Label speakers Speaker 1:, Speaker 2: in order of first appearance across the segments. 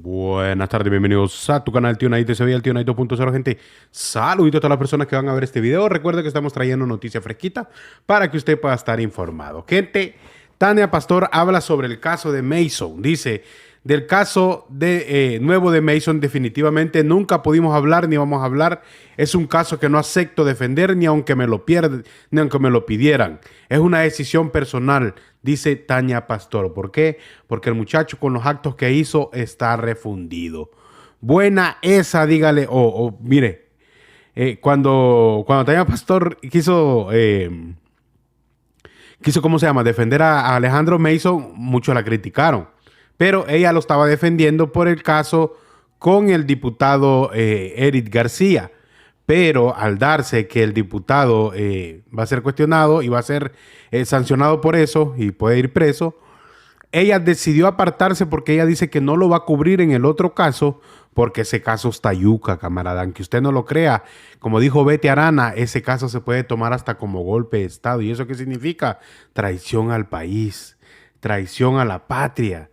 Speaker 1: Buenas tardes, bienvenidos a tu canal Tío Naito, se ve el Tío Naito.0, gente. Saludito a todas las personas que van a ver este video. Recuerda que estamos trayendo noticia fresquita para que usted pueda estar informado. Gente, Tania Pastor habla sobre el caso de Mason. Dice, del caso de nuevo de Mason, definitivamente nunca pudimos hablar ni vamos a hablar. Es un caso que no acepto defender ni aunque me lo pierdan, ni aunque me lo pidieran. Es una decisión personal, dice Tania Pastor. ¿Por qué? Porque el muchacho con los actos que hizo está refundido. Buena esa, dígale, mire, cuando Tania Pastor quiso, ¿cómo se llama?, defender a Alejandro Mason, muchos la criticaron, pero ella lo estaba defendiendo por el caso con el diputado Eric García. Pero al darse que el diputado va a ser cuestionado y va a ser sancionado por eso y puede ir preso, ella decidió apartarse porque ella dice que no lo va a cubrir en el otro caso porque ese caso está yuca, camarada. Aunque usted no lo crea, como dijo Betty Arana, ese caso se puede tomar hasta como golpe de Estado. ¿Y eso qué significa? Traición al país, traición a la patria.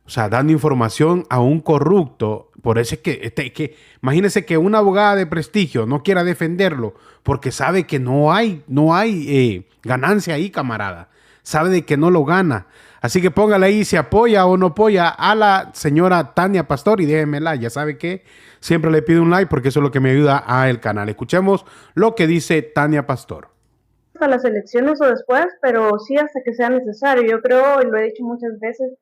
Speaker 1: O sea, dando información a un corrupto. Por eso es que imagínese que una abogada de prestigio no quiera defenderlo porque sabe que no hay ganancia ahí, camarada. Sabe de que no lo gana. Así que póngale ahí si apoya o no apoya a la señora Tania Pastor y déjenmela. Ya sabe que siempre le pido un like porque eso es lo que me ayuda a el canal. Escuchemos lo que dice Tania Pastor.
Speaker 2: Hasta las elecciones o después, pero sí hasta que sea necesario. Yo creo, y lo he dicho muchas veces,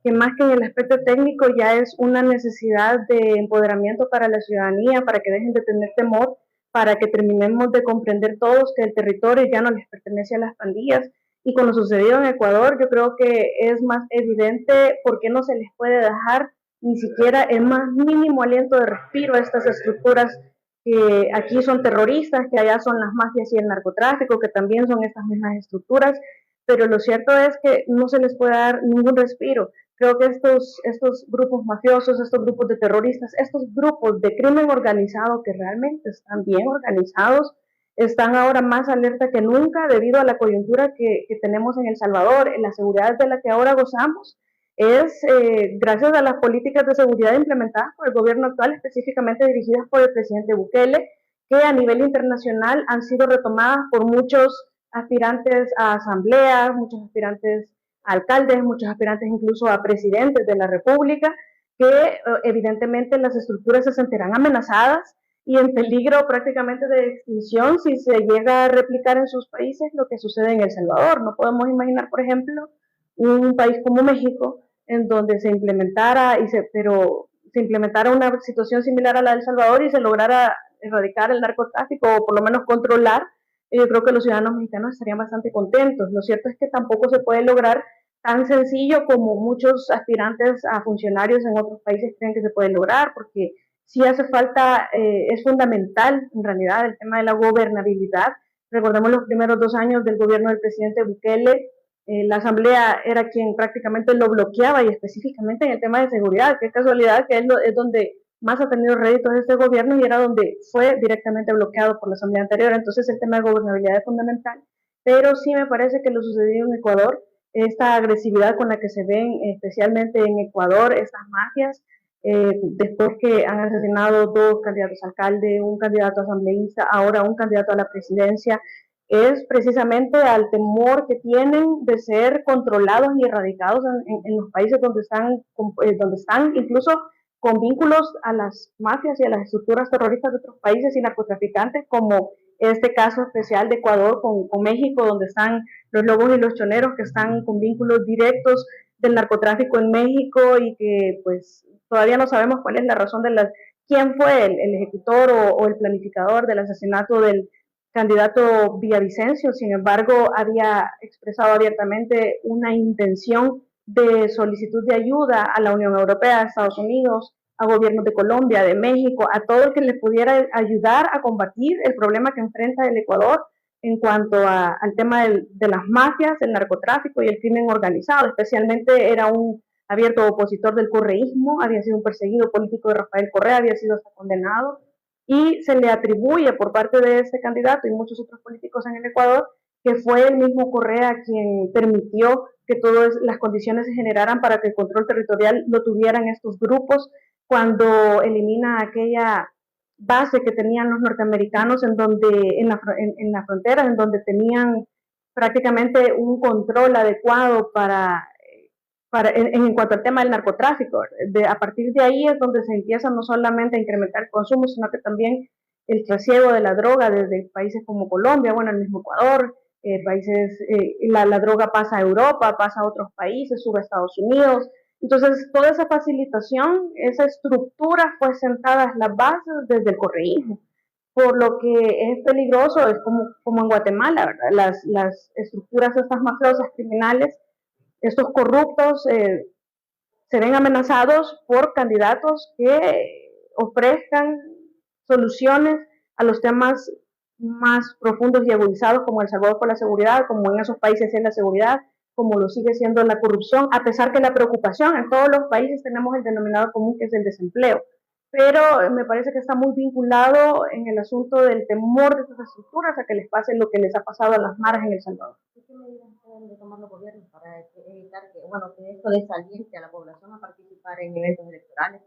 Speaker 2: que más que en el aspecto técnico ya es una necesidad de empoderamiento para la ciudadanía, para que dejen de tener temor, para que terminemos de comprender todos que el territorio ya no les pertenece a las pandillas. Y con lo sucedido en Ecuador, yo creo que es más evidente por qué no se les puede dejar ni siquiera el más mínimo aliento de respiro a estas estructuras que aquí son terroristas, que allá son las mafias y el narcotráfico, que también son estas mismas estructuras, pero lo cierto es que no se les puede dar ningún respiro. Creo que estos grupos mafiosos, estos grupos de terroristas, estos grupos de crimen organizado que realmente están bien organizados, están ahora más alerta que nunca debido a la coyuntura que tenemos en El Salvador, en la seguridad de la que ahora gozamos, es gracias a las políticas de seguridad implementadas por el gobierno actual, específicamente dirigidas por el presidente Bukele, que a nivel internacional han sido retomadas por muchos aspirantes a asambleas, muchos aspirantes a alcaldes, muchos aspirantes incluso a presidentes de la República, que evidentemente las estructuras se sentirán amenazadas y en peligro prácticamente de extinción si se llega a replicar en sus países lo que sucede en El Salvador. No podemos imaginar, por ejemplo, un país como México en donde se implementara, pero se implementara una situación similar a la de El Salvador y se lograra erradicar el narcotráfico o por lo menos controlar, yo creo que los ciudadanos mexicanos estarían bastante contentos. Lo cierto es que tampoco se puede lograr tan sencillo como muchos aspirantes a funcionarios en otros países creen que se puede lograr, porque sí hace falta, es fundamental en realidad el tema de la gobernabilidad. Recordemos los primeros 2 años del gobierno del presidente Bukele, la Asamblea era quien prácticamente lo bloqueaba y específicamente en el tema de seguridad. Qué casualidad que es donde más ha tenido réditos este gobierno y era donde fue directamente bloqueado por la Asamblea anterior. Entonces el tema de gobernabilidad es fundamental, pero sí me parece que lo sucedido en Ecuador, esta agresividad con la que se ven especialmente en Ecuador, estas mafias, después que han asesinado 2 candidatos a alcalde, un candidato asambleísta, ahora un candidato a la presidencia, es precisamente al temor que tienen de ser controlados y erradicados en los países donde están incluso con vínculos a las mafias y a las estructuras terroristas de otros países y narcotraficantes, como este caso especial de Ecuador con México, donde están los lobos y los choneros que están con vínculos directos del narcotráfico en México y que pues todavía no sabemos cuál es la razón quién fue el ejecutor o el planificador del asesinato del candidato Villavicencio. Sin embargo, había expresado abiertamente una intención de solicitud de ayuda a la Unión Europea, a Estados Unidos, a gobiernos de Colombia, de México, a todo el que le pudiera ayudar a combatir el problema que enfrenta el Ecuador en cuanto al tema de las mafias, el narcotráfico y el crimen organizado. Especialmente era un abierto opositor del correísmo, había sido un perseguido político de Rafael Correa, había sido hasta condenado y se le atribuye por parte de este candidato y muchos otros políticos en el Ecuador que fue el mismo Correa quien permitió que todas las condiciones se generaran para que el control territorial lo tuvieran estos grupos cuando elimina aquella base que tenían los norteamericanos en la frontera, en donde tenían prácticamente un control adecuado en cuanto al tema del narcotráfico. A partir de ahí es donde se empieza no solamente a incrementar el consumo, sino que también el trasiego de la droga desde países como Colombia, bueno, el mismo Ecuador, la droga pasa a Europa, pasa a otros países, sube a Estados Unidos. Entonces, toda esa facilitación, esa estructura fue sentada en las bases desde el correísmo, por lo que es peligroso, es como en Guatemala, ¿verdad? Las estructuras estas mafiosas criminales, estos corruptos, se ven amenazados por candidatos que ofrezcan soluciones a los temas más profundos y agudizados como El Salvador por la seguridad, como en esos países es la seguridad, como lo sigue siendo la corrupción, a pesar que la preocupación en todos los países tenemos el denominador común que es el desempleo. Pero me parece que está muy vinculado en el asunto del temor de estas estructuras a que les pase lo que les ha pasado a las maras en El Salvador.
Speaker 3: ¿Qué medidas deben de tomar los gobiernos para evitar que esto desaliente a la población a participar en eventos electorales?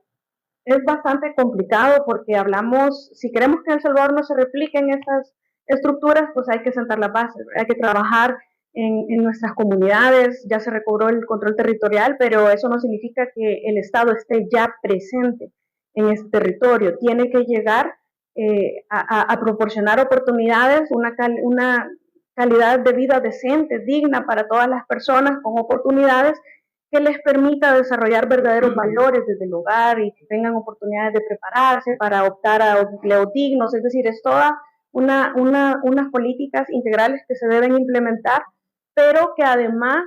Speaker 2: Es bastante complicado porque hablamos, si queremos que El Salvador no se replique en estas estructuras, pues hay que sentar las bases, hay que trabajar en nuestras comunidades, ya se recobró el control territorial, pero eso no significa que el Estado esté ya presente en este territorio. Tiene que llegar a proporcionar oportunidades, una calidad de vida decente, digna para todas las personas con oportunidades que les permita desarrollar verdaderos valores desde el hogar y que tengan oportunidades de prepararse para optar a empleos dignos. Es decir, es toda unas políticas integrales que se deben implementar, pero que además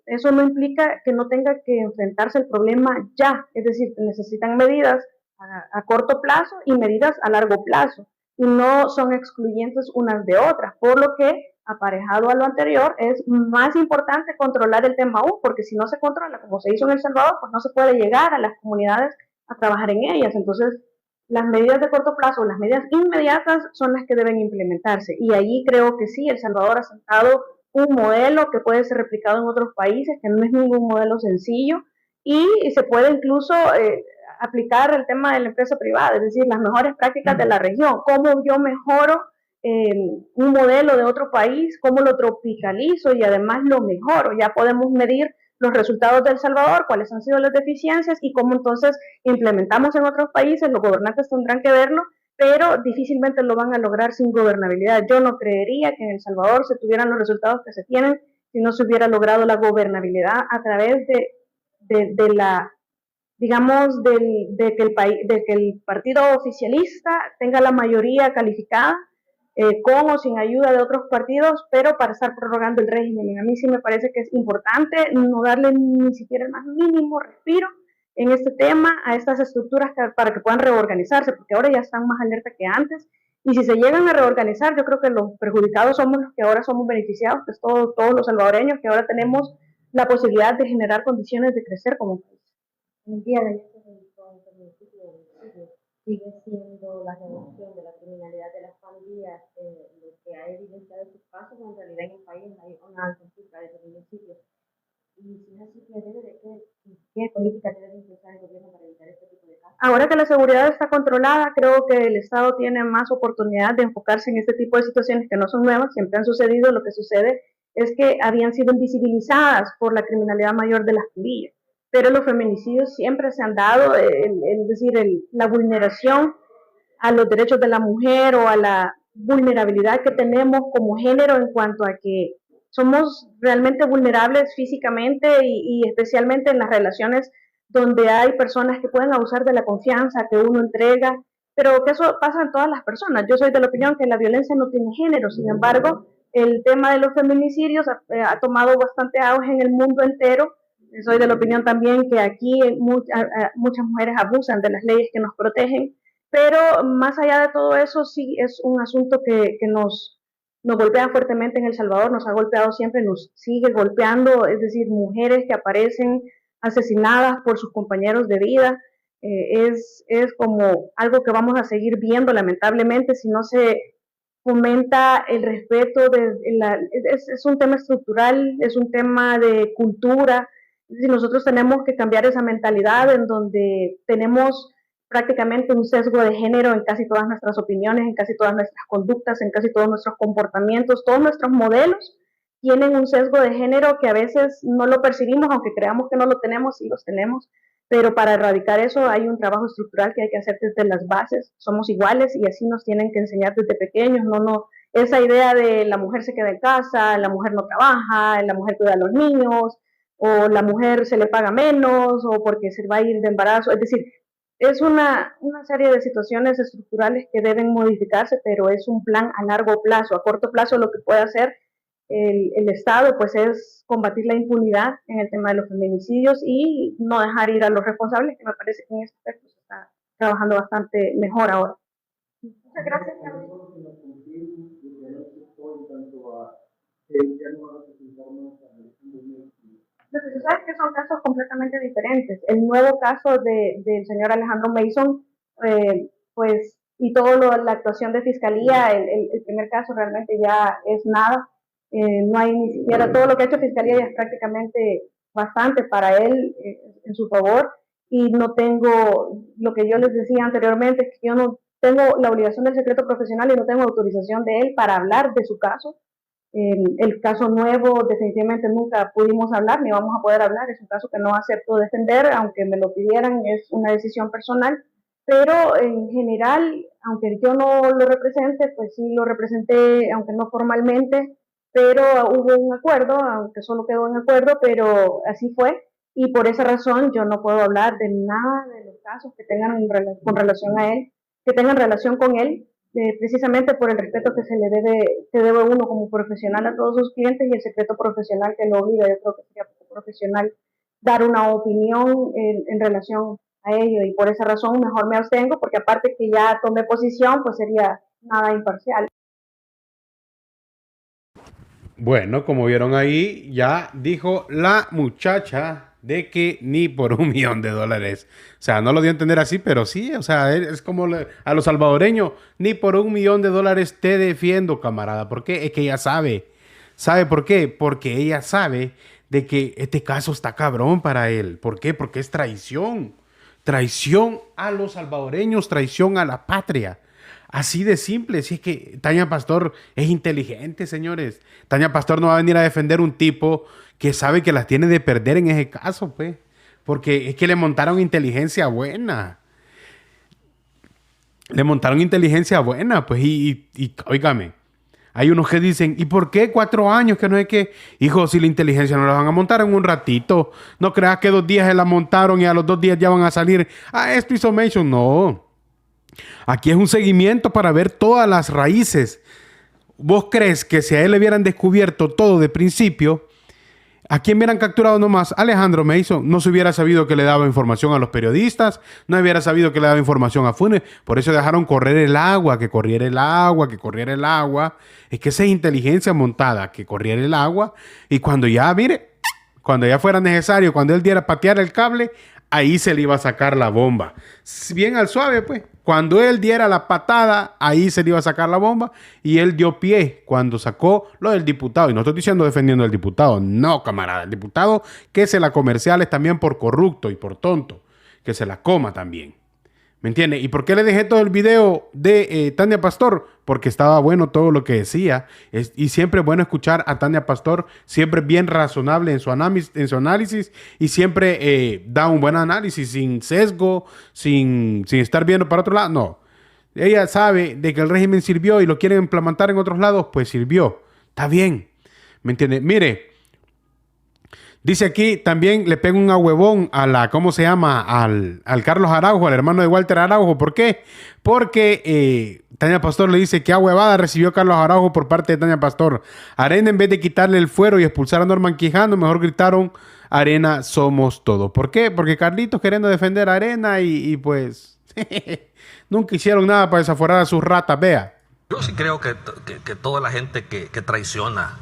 Speaker 2: eso no implica que no tenga que enfrentarse el problema ya. Es decir, necesitan medidas a corto plazo y medidas a largo plazo, y no son excluyentes unas de otras, por lo que aparejado a lo anterior, es más importante controlar el tema aún, porque si no se controla, como se hizo en El Salvador, pues no se puede llegar a las comunidades a trabajar en ellas. Entonces, las medidas de corto plazo, las medidas inmediatas son las que deben implementarse. Y allí creo que sí, El Salvador ha sentado un modelo que puede ser replicado en otros países, que no es ningún modelo sencillo, y se puede incluso aplicar el tema de la empresa privada, es decir, las mejores prácticas de la región, cómo yo mejoro un modelo de otro país, cómo lo tropicalizo y además lo mejoro. Ya podemos medir los resultados de El Salvador, cuáles han sido las deficiencias y cómo entonces implementamos en otros países. Los gobernantes tendrán que verlo, pero difícilmente lo van a lograr sin gobernabilidad. Yo no creería que en El Salvador se tuvieran los resultados que se tienen si no se hubiera logrado la gobernabilidad a través de la, digamos, de que el partido oficialista tenga la mayoría calificada, con o sin ayuda de otros partidos, pero para estar prorrogando el régimen. A mí sí me parece que es importante no darle ni siquiera el más mínimo respiro en este tema a estas estructuras para que puedan reorganizarse, porque ahora ya están más alerta que antes, y si se llegan a reorganizar, yo creo que los perjudicados somos los que ahora somos beneficiados, que es todos los salvadoreños, que ahora tenemos la posibilidad de generar condiciones de crecer como país.
Speaker 3: El día de ayer se registró un feminicidio de homicidio. Sigue siendo la reducción de la criminalidad de las pandillas lo que ha evidenciado estos casos. En realidad en el país hay una alta cifra de feminicidios. Y si es así, ¿qué política debe impulsar el gobierno para evitar este tipo de casos?
Speaker 2: Ahora que la seguridad está controlada, creo que el Estado tiene más oportunidad de enfocarse en este tipo de situaciones que no son nuevas, siempre han sucedido. Lo que sucede es que habían sido invisibilizadas por la criminalidad mayor de las pandillas, pero los feminicidios siempre se han dado, es decir, la vulneración a los derechos de la mujer o a la vulnerabilidad que tenemos como género en cuanto a que somos realmente vulnerables físicamente y especialmente en las relaciones donde hay personas que pueden abusar de la confianza que uno entrega, pero que eso pasa en todas las personas. Yo soy de la opinión que la violencia no tiene género, sin embargo, el tema de los feminicidios ha tomado bastante auge en el mundo entero. Soy de la opinión también que aquí muchas mujeres abusan de las leyes que nos protegen, pero más allá de todo eso, sí es un asunto que nos golpea fuertemente en El Salvador, nos ha golpeado siempre, nos sigue golpeando, es decir, mujeres que aparecen asesinadas por sus compañeros de vida, es como algo que vamos a seguir viendo lamentablemente si no se fomenta el respeto, es un tema estructural, es un tema de cultura, Es decir, nosotros tenemos que cambiar esa mentalidad en donde tenemos prácticamente un sesgo de género en casi todas nuestras opiniones, en casi todas nuestras conductas, en casi todos nuestros comportamientos, todos nuestros modelos tienen un sesgo de género que a veces no lo percibimos, aunque creamos que no lo tenemos, sí los tenemos, pero para erradicar eso hay un trabajo estructural que hay que hacer desde las bases. Somos iguales y así nos tienen que enseñar desde pequeños, no esa idea de la mujer se queda en casa, la mujer no trabaja, la mujer cuida a los niños, o la mujer se le paga menos, o porque se va a ir de embarazo. Es decir, es una serie de situaciones estructurales que deben modificarse, pero es un plan a largo plazo. A corto plazo lo que puede hacer el Estado pues es combatir la impunidad en el tema de los feminicidios y no dejar ir a los responsables, que me parece que en este aspecto se está trabajando bastante mejor ahora. Muchas gracias, Carlos. Lo que sucede es que son casos completamente diferentes. El nuevo caso del señor Alejandro Mason, pues, y toda la actuación de fiscalía, el primer caso realmente ya es nada. No hay ni siquiera, todo lo que ha hecho fiscalía ya es prácticamente bastante para él en su favor. Y no tengo, lo que yo les decía anteriormente, es que yo no tengo la obligación del secreto profesional y no tengo autorización de él para hablar de su caso. El caso nuevo definitivamente nunca pudimos hablar ni vamos a poder hablar, es un caso que no acepto defender, aunque me lo pidieran, es una decisión personal, pero en general, aunque yo no lo represente, pues sí lo representé, aunque no formalmente, pero hubo un acuerdo, aunque solo quedó un acuerdo, pero así fue, y por esa razón yo no puedo hablar de nada de los casos que tengan con relación a él, que tengan relación con él, precisamente por el respeto que se debe uno como profesional a todos sus clientes y el secreto profesional que lo obliga. Yo creo que sería poco profesional dar una opinión en relación a ello y por esa razón mejor me abstengo porque aparte que ya tomé posición pues sería nada imparcial.
Speaker 1: Bueno, como vieron ahí, ya dijo la muchacha de que ni por $1.000.000. O sea, no lo dio a entender así, pero sí, o sea, es como a los salvadoreños, ni por $1.000.000 te defiendo, camarada. ¿Por qué? Es que ella sabe. ¿Sabe por qué? Porque ella sabe de que este caso está cabrón para él. ¿Por qué? Porque es traición. Traición a los salvadoreños, traición a la patria. Así de simple. Si es que Tania Pastor es inteligente, señores. Tania Pastor no va a venir a defender un tipo que sabe que las tiene de perder en ese caso, pues. Porque es que le montaron inteligencia buena. Le montaron inteligencia buena, pues. Y óigame, hay unos que dicen, ¿y por qué 4 años? Que no es que, hijo, si la inteligencia no la van a montar en un ratito. No creas que 2 días se la montaron y a los 2 días ya van a salir. Ah, esto hizo Mason. No. Aquí es un seguimiento para ver todas las raíces. ¿Vos crees que si a él le hubieran descubierto todo de principio, a quién hubieran capturado nomás? Alejandro Mason. No se hubiera sabido que le daba información a los periodistas, no hubiera sabido que le daba información a Funes. Por eso dejaron correr el agua, que corriera el agua, que corriera el agua. Es que esa es inteligencia montada, que corriera el agua. Y cuando ya, mire, cuando ya fuera necesario, cuando él diera patear el cable, ahí se le iba a sacar la bomba. Bien al suave, pues. Cuando él diera la patada, ahí se le iba a sacar la bomba. Y él dio pie cuando sacó lo del diputado. Y no estoy diciendo defendiendo al diputado. No, camarada. El diputado que se la comerciales también por corrupto y por tonto. Que se la coma también. ¿Me entiendes? ¿Y por qué le dejé todo el video de Tania Pastor? Porque estaba bueno todo lo que decía. Y siempre es bueno escuchar a Tania Pastor. Siempre bien razonable en su análisis. Y siempre da un buen análisis sin sesgo, sin estar viendo para otro lado. No. Ella sabe de que el régimen sirvió y lo quieren implementar en otros lados. Pues sirvió. Está bien. ¿Me entiendes? Mire. Dice aquí, también le pego un ahuevón a la, ¿cómo se llama? Al Carlos Araujo, al hermano de Walter Araujo. ¿Por qué? Porque Tania Pastor le dice que ahuevada recibió Carlos Araujo por parte de Tania Pastor. Arena, en vez de quitarle el fuero y expulsar a Norman Quijano, mejor gritaron, Arena somos todos. ¿Por qué? Porque Carlitos queriendo defender a Arena y pues nunca hicieron nada para desaforar a sus ratas, vea.
Speaker 4: Yo sí creo que toda la gente que traiciona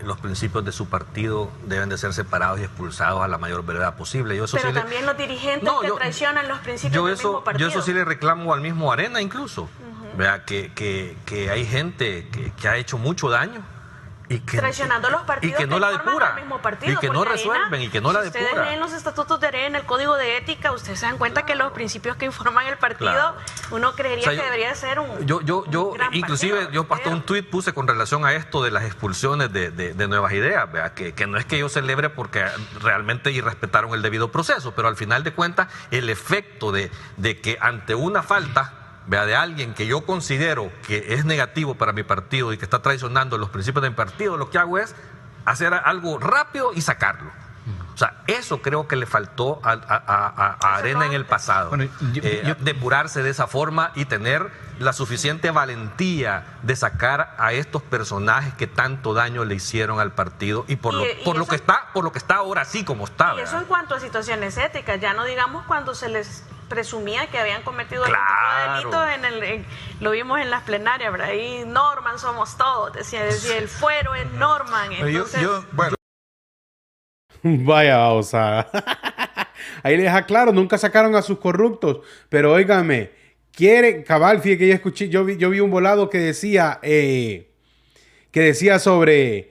Speaker 4: los principios de su partido deben de ser separados y expulsados a la mayor brevedad posible.
Speaker 5: Pero también los dirigentes que traicionan los principios del mismo partido.
Speaker 4: Yo eso sí le reclamo al mismo Arena incluso. Vea que hay gente que ha hecho mucho daño
Speaker 5: traicionando los partidos
Speaker 4: y que no la depuran,
Speaker 5: al mismo partido,
Speaker 4: y que no resuelven, y que no la depuran.
Speaker 5: Ustedes leen los estatutos de Arena, el código de ética, ustedes se dan cuenta que los principios que informan el partido, uno creería que debería ser un
Speaker 4: yo inclusive
Speaker 5: partido,
Speaker 4: yo hasta un tuit puse con relación a esto de las expulsiones de Nuevas Ideas, ¿verdad? Que no es que yo celebre porque realmente irrespetaron el debido proceso, pero al final de cuentas el efecto de que ante una falta, vea, de alguien que yo considero que es negativo para mi partido y que está traicionando los principios de mi partido, lo que hago es hacer algo rápido y sacarlo. O sea, eso creo que le faltó a Arena en el pasado. Bueno, depurarse de esa forma y tener la suficiente valentía de sacar a estos personajes que tanto daño le hicieron al partido y por lo que está ahora así como está.
Speaker 5: Y eso en cuanto a situaciones éticas, ya no digamos cuando se les presumía que habían cometido algún tipo de delito, lo vimos en las plenarias, ¿verdad? Ahí Norman somos todos, decía el fuero es Norman. Entonces,
Speaker 1: bueno. Vaya, o sea, ahí le deja claro, nunca sacaron a sus corruptos, pero óigame, cabal, fíjate que yo vi un volado que decía sobre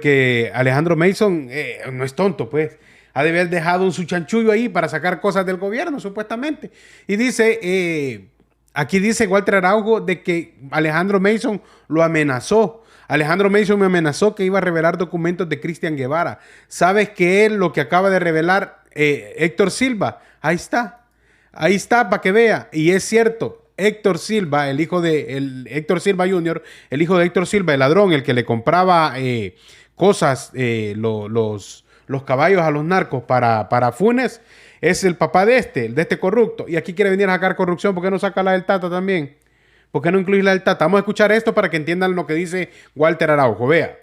Speaker 1: que Alejandro Mason no es tonto, pues. Ha de haber dejado su chanchullo ahí para sacar cosas del gobierno, supuestamente. Y dice, aquí dice Walter Araujo de que Alejandro Mason lo amenazó. Alejandro Mason me amenazó que iba a revelar documentos de Cristian Guevara. ¿Sabes qué es lo que acaba de revelar Héctor Silva? Ahí está para que vea. Y es cierto, Héctor Silva, Héctor Silva Jr., el hijo de Héctor Silva, el ladrón, el que le compraba cosas, los caballos a los narcos para Funes, es el papá de este corrupto. Y aquí quiere venir a sacar corrupción. ¿Por qué no saca la del Tata también? ¿Por qué no incluir la del Tata? Vamos a escuchar esto para que entiendan lo que dice Walter Araujo. Vea.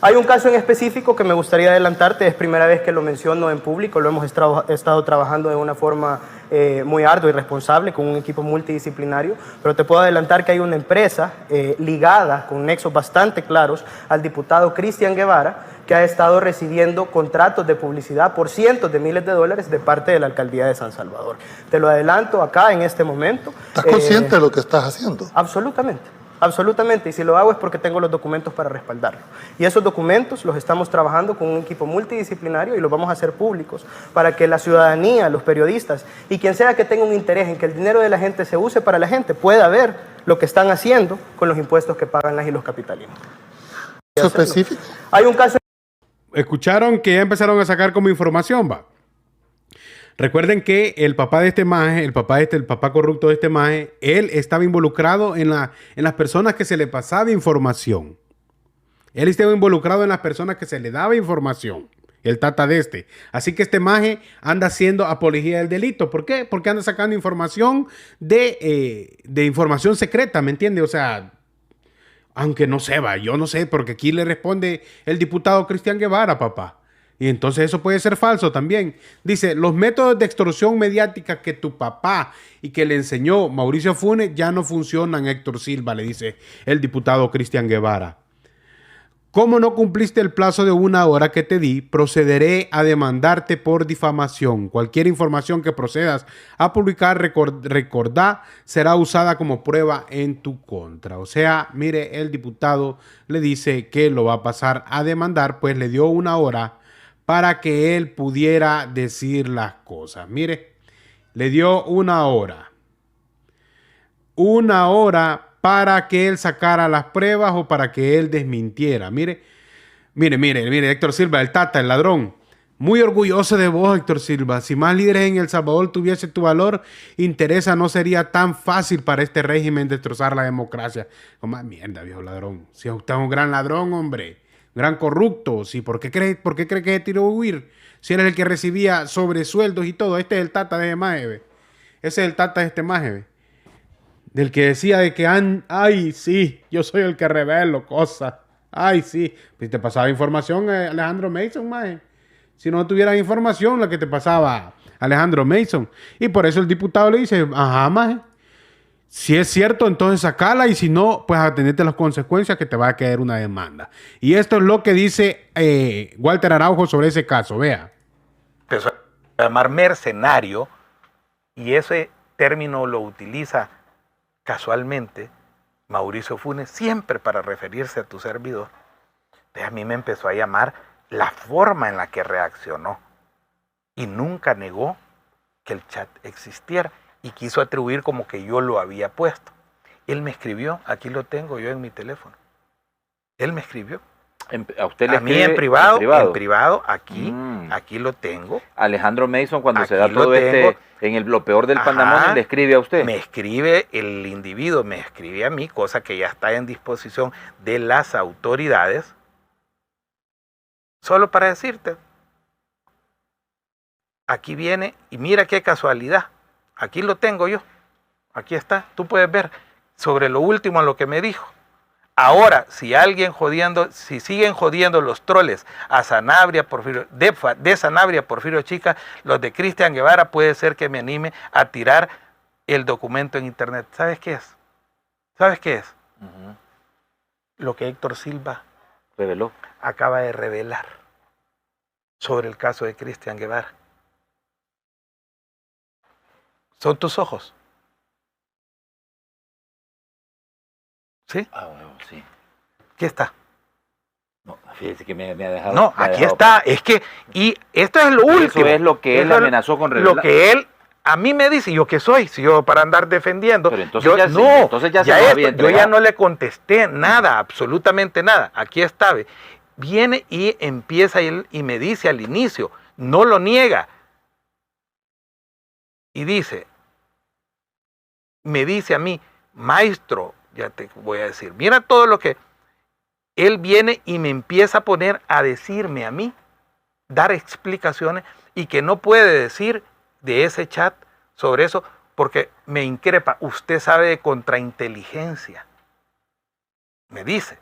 Speaker 6: Hay un caso en específico que me gustaría adelantarte. Es primera vez que lo menciono en público. Lo hemos estado trabajando de una forma muy ardua y responsable con un equipo multidisciplinario. Pero te puedo adelantar que hay una empresa ligada con nexos bastante claros al diputado Cristian Guevara, que ha estado recibiendo contratos de publicidad por cientos de miles de dólares de parte de la alcaldía de San Salvador. Te lo adelanto acá en este momento.
Speaker 7: ¿Estás consciente de lo que estás haciendo?
Speaker 6: Absolutamente. Absolutamente, y si lo hago es porque tengo los documentos para respaldarlo. Y esos documentos los estamos trabajando con un equipo multidisciplinario y los vamos a hacer públicos para que la ciudadanía, los periodistas y quien sea que tenga un interés en que el dinero de la gente se use para la gente pueda ver lo que están haciendo con los impuestos que pagan las y los capitalinos.
Speaker 7: ¿Eso específico?
Speaker 6: Hay un caso...
Speaker 1: Escucharon que ya empezaron a sacar como información, va. Recuerden que el papá de este maje, el papá corrupto de este maje, él estaba involucrado en las personas que se le pasaba información. Él estaba involucrado en las personas que se le daba información. El Tata de este. Así que este maje anda haciendo apología del delito. ¿Por qué? Porque anda sacando información de información secreta, ¿me entiende? O sea, aunque no sé, va, yo no sé, porque aquí le responde el diputado Cristian Guevara, papá. Y entonces eso puede ser falso también. Dice, los métodos de extorsión mediática que tu papá y que le enseñó Mauricio Funes ya no funcionan, Héctor Silva, le dice el diputado Cristian Guevara. Como no cumpliste el plazo de 1 hora que te di, procederé a demandarte por difamación. Cualquier información que procedas a publicar, recordá, será usada como prueba en tu contra. O sea, mire, el diputado le dice que lo va a pasar a demandar, pues le dio 1 hora para que él pudiera decir las cosas. Mire, le dio 1 hora. 1 hora para que él sacara las pruebas o para que él desmintiera. Mire, Héctor Silva, el Tata, el ladrón. Muy orgulloso de vos, Héctor Silva. Si más líderes en El Salvador tuviese tu valor, interesa, no sería tan fácil para este régimen destrozar la democracia. Como mierda, viejo ladrón. Si usted es un gran ladrón, hombre. Gran corrupto, sí, ¿por qué cree que se tiró a huir? Si eres el que recibía sobresueldos y todo. Este es el Tata de este maje. Ese es el Tata de este maje. Del que decía de que, ay, sí, yo soy el que revelo cosas. Ay, sí. Pues te pasaba información Alejandro Mason, maje. Si no tuvieras información, la que te pasaba Alejandro Mason. Y por eso el diputado le dice, ajá, maje. Si es cierto, entonces sacala, y si no, pues atendete las consecuencias que te va a caer una demanda. Y esto es lo que dice Walter Araujo sobre ese caso. Vea.
Speaker 8: Empezó a llamar mercenario, y ese término lo utiliza casualmente Mauricio Funes, siempre para referirse a tu servidor. Entonces a mí me empezó a llamar la forma en la que reaccionó. Y nunca negó que el chat existiera. Y quiso atribuir como que yo lo había puesto. Él me escribió, aquí lo tengo yo en mi teléfono. Él me escribió.
Speaker 9: ¿A usted le
Speaker 8: A mí
Speaker 9: escribe
Speaker 8: en privado, aquí lo tengo.
Speaker 9: Alejandro Mason, cuando
Speaker 8: Aquí
Speaker 9: se da
Speaker 8: lo
Speaker 9: todo
Speaker 8: tengo.
Speaker 9: lo peor del pandemonio, le escribe a usted.
Speaker 8: Me escribe el individuo, me escribe a mí, cosa que ya está en disposición de las autoridades. Solo para decirte, aquí viene, y mira qué casualidad, aquí lo tengo yo, aquí está, tú puedes ver sobre lo último a lo que me dijo. Ahora, si siguen jodiendo los troles a Sanabria, Porfirio, de Sanabria, Porfirio Chica, los de Cristian Guevara, puede ser que me anime a tirar el documento en internet. ¿Sabes qué es? ¿Sabes qué es? Lo que Héctor Silva
Speaker 9: Reveló.
Speaker 8: acaba de revelar sobre el caso de Cristian Guevara. Son tus ojos. ¿Sí?
Speaker 9: Bueno, sí.
Speaker 8: ¿Qué está?
Speaker 9: No, fíjese que me ha dejado.
Speaker 8: No, aquí está. Es que, y esto es lo último.
Speaker 9: Eso es lo que él amenazó con revelar.
Speaker 8: Lo que él a mí me dice, ¿yo qué soy? Si yo para andar defendiendo.
Speaker 9: Pero entonces
Speaker 8: yo ya no le contesté nada, absolutamente nada. Aquí está. ¿Ve? Viene y empieza él y me dice al inicio, no lo niega. Y me dice a mí, maestro, ya te voy a decir, mira todo lo que él viene y me empieza a poner a decirme a mí, dar explicaciones y que no puede decir de ese chat sobre eso porque me increpa. Usted sabe de contrainteligencia, me dice.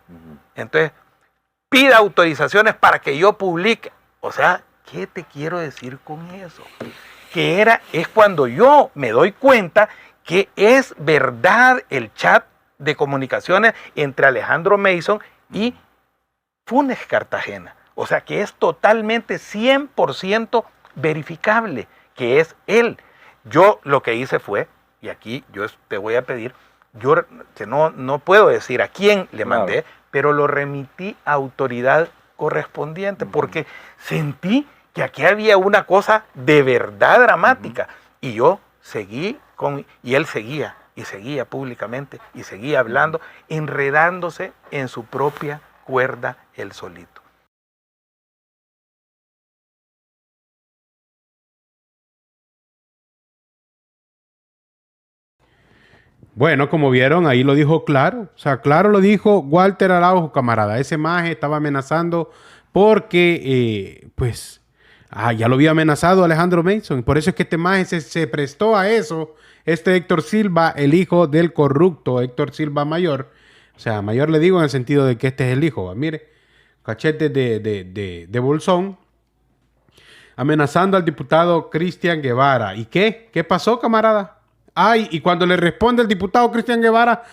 Speaker 8: Entonces, pida autorizaciones para que yo publique. O sea, ¿qué te quiero decir con eso? Es cuando yo me doy cuenta que es verdad el chat de comunicaciones entre Alejandro Mason y Funes Cartagena. O sea, que es totalmente 100% verificable, que es él. Yo lo que hice fue, y aquí yo te voy a pedir, yo que no puedo decir a quién le mandé, pero lo remití a autoridad correspondiente, porque sentí que aquí había una cosa de verdad dramática. Y yo seguí y él seguía, y seguía públicamente, y seguía hablando, enredándose en su propia cuerda él solito.
Speaker 1: Bueno, como vieron, ahí lo dijo claro. O sea, claro lo dijo Walter Araujo, camarada. Ese maje estaba amenazando porque, ya lo había amenazado Alejandro Mason. Por eso es que este maje se prestó a eso. Este Héctor Silva, el hijo del corrupto Héctor Silva mayor. O sea, mayor le digo en el sentido de que este es el hijo. Mire, cachete de bolsón. Amenazando al diputado Cristian Guevara. ¿Y qué? ¿Qué pasó, camarada? Ay, y cuando le responde el diputado Cristian Guevara,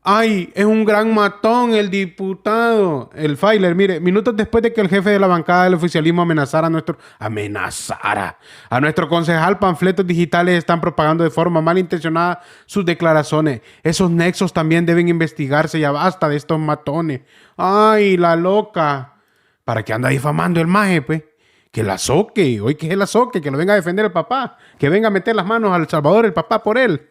Speaker 1: ay, es un gran matón el diputado. El Failer, mire, minutos después de que el jefe de la bancada del oficialismo amenazara a nuestro concejal, panfletos digitales están propagando de forma malintencionada sus declaraciones. Esos nexos también deben investigarse, ya basta de estos matones. Ay, la loca. ¿Para qué anda difamando el maje, pues? Que la soque, hoy que es la soque, que lo venga a defender el papá, que venga a meter las manos al Salvador el papá por él.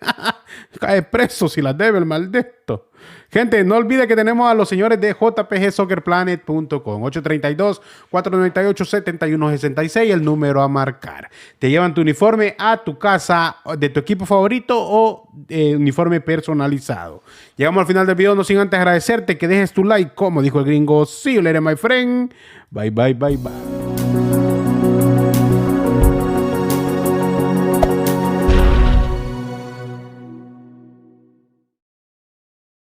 Speaker 1: Cae preso si las debe el maldito. Gente, no olvide que tenemos a los señores de jpgsoccerplanet.com, 832-498-7166, el número a marcar. Te llevan tu uniforme a tu casa de tu equipo favorito o uniforme personalizado. Llegamos al final del video, no sin antes agradecerte que dejes tu like, como dijo el gringo. See you later, my friend. Bye, bye, bye, bye.